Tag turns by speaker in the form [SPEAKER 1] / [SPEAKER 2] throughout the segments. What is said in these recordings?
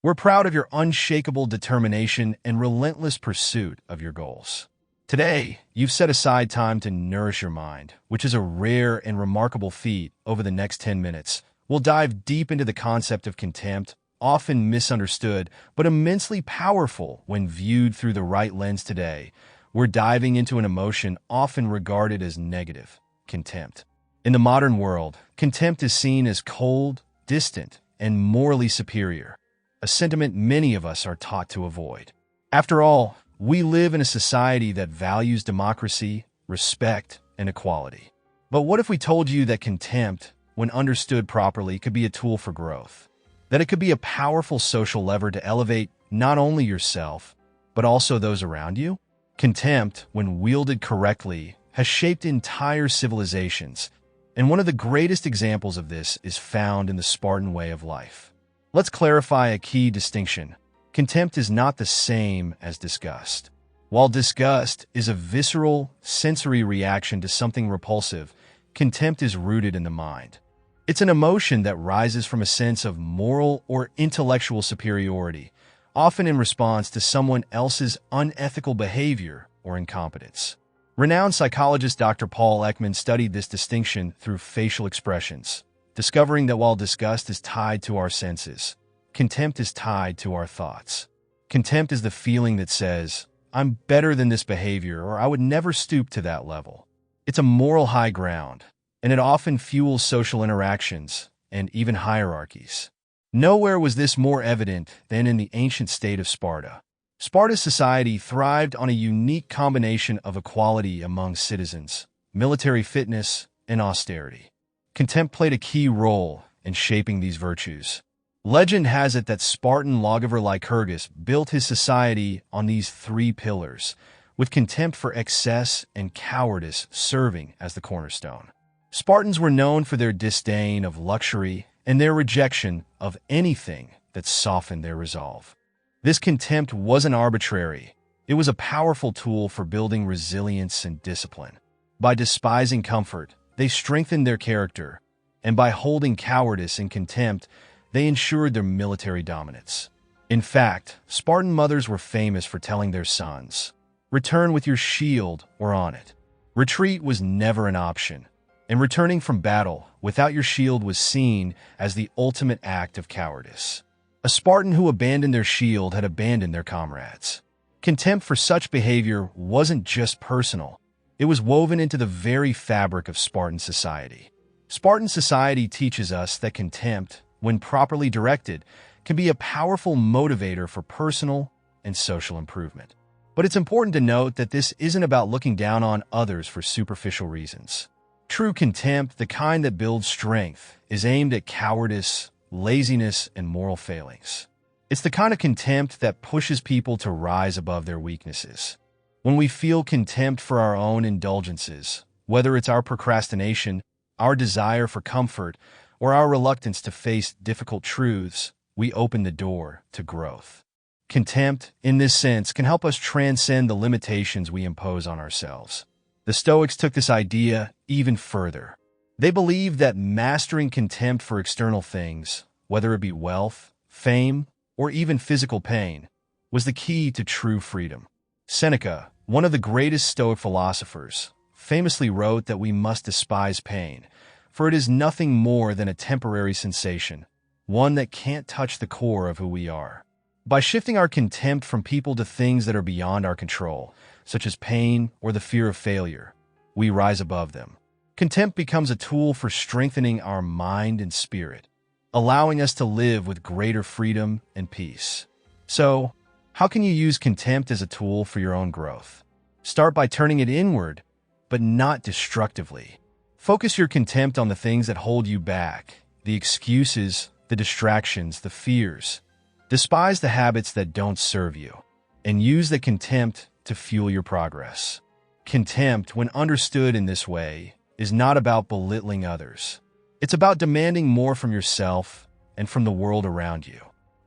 [SPEAKER 1] We're proud of your unshakable determination and relentless pursuit of your goals. Today, you've set aside time to nourish your mind, which is a rare and remarkable feat. Over the next 10 minutes, we'll dive deep into the concept of contempt, often misunderstood, but immensely powerful when viewed through the right lens today. We're diving into an emotion often regarded as negative, contempt. In the modern world, contempt is seen as cold, distant, and morally superior, a sentiment many of us are taught to avoid. After all, we live in a society that values democracy, respect, and equality. But what if we told you that contempt, when understood properly, could be a tool for growth? That it could be a powerful social lever to elevate not only yourself, but also those around you? Contempt, when wielded correctly, has shaped entire civilizations, and one of the greatest examples of this is found in the Spartan way of life. Let's clarify a key distinction. Contempt is not the same as disgust. While disgust is a visceral, sensory reaction to something repulsive, contempt is rooted in the mind. It's an emotion that rises from a sense of moral or intellectual superiority, often in response to someone else's unethical behavior or incompetence. Renowned psychologist Dr. Paul Ekman studied this distinction through facial expressions, discovering that while disgust is tied to our senses, contempt is tied to our thoughts. Contempt is the feeling that says, "I'm better than this behavior," or "I would never stoop to that level." It's a moral high ground, and it often fuels social interactions and even hierarchies. Nowhere was this more evident than in the ancient state of Sparta. Sparta's society thrived on a unique combination of equality among citizens, military fitness, and austerity. Contempt played a key role in shaping these virtues. Legend has it that Spartan lawgiver Lycurgus built his society on these three pillars, with contempt for excess and cowardice serving as the cornerstone. Spartans were known for their disdain of luxury and their rejection of anything that softened their resolve. This contempt wasn't arbitrary. It was a powerful tool for building resilience and discipline. By despising comfort, they strengthened their character, and by holding cowardice in contempt, they ensured their military dominance. In fact, Spartan mothers were famous for telling their sons, "Return with your shield or on it." Retreat was never an option, and returning from battle without your shield was seen as the ultimate act of cowardice. A Spartan who abandoned their shield had abandoned their comrades. Contempt for such behavior wasn't just personal. It was woven into the very fabric of Spartan society. Spartan society teaches us that contempt, when properly directed, can be a powerful motivator for personal and social improvement. But it's important to note that this isn't about looking down on others for superficial reasons. True contempt, the kind that builds strength, is aimed at cowardice, laziness, and moral failings. It's the kind of contempt that pushes people to rise above their weaknesses. When we feel contempt for our own indulgences, whether it's our procrastination, our desire for comfort, or our reluctance to face difficult truths, we open the door to growth. Contempt, in this sense, can help us transcend the limitations we impose on ourselves. The Stoics took this idea even further. They believed that mastering contempt for external things, whether it be wealth, fame, or even physical pain, was the key to true freedom. Seneca, one of the greatest Stoic philosophers, famously wrote that we must despise pain, for it is nothing more than a temporary sensation, one that can't touch the core of who we are. By shifting our contempt from people to things that are beyond our control, such as pain or the fear of failure, we rise above them. Contempt becomes a tool for strengthening our mind and spirit, allowing us to live with greater freedom and peace. So, how can you use contempt as a tool for your own growth? Start by turning it inward, but not destructively. Focus your contempt on the things that hold you back, the excuses, the distractions, the fears. Despise the habits that don't serve you, and use the contempt to fuel your progress. Contempt, when understood in this way, is not about belittling others. It's about demanding more from yourself and from the world around you.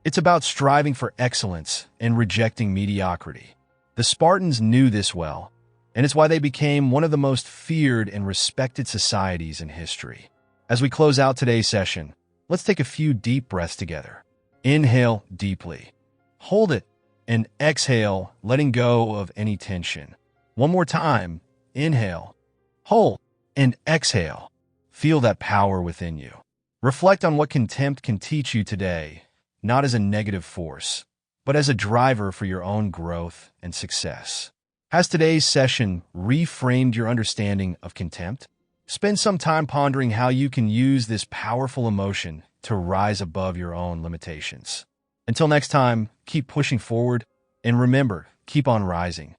[SPEAKER 1] It's about striving for excellence and rejecting mediocrity. The Spartans knew this well, and it's why they became one of the most feared and respected societies in history. As we close out today's session, let's take a few deep breaths together. Inhale deeply. Hold it, and exhale, letting go of any tension. One more time. Inhale, hold, and exhale. Feel that power within you. Reflect on what contempt can teach you today, not as a negative force, but as a driver for your own growth and success. Has today's session reframed your understanding of contempt? Spend some time pondering how you can use this powerful emotion to rise above your own limitations. Until next time, keep pushing forward, and remember, keep on rising.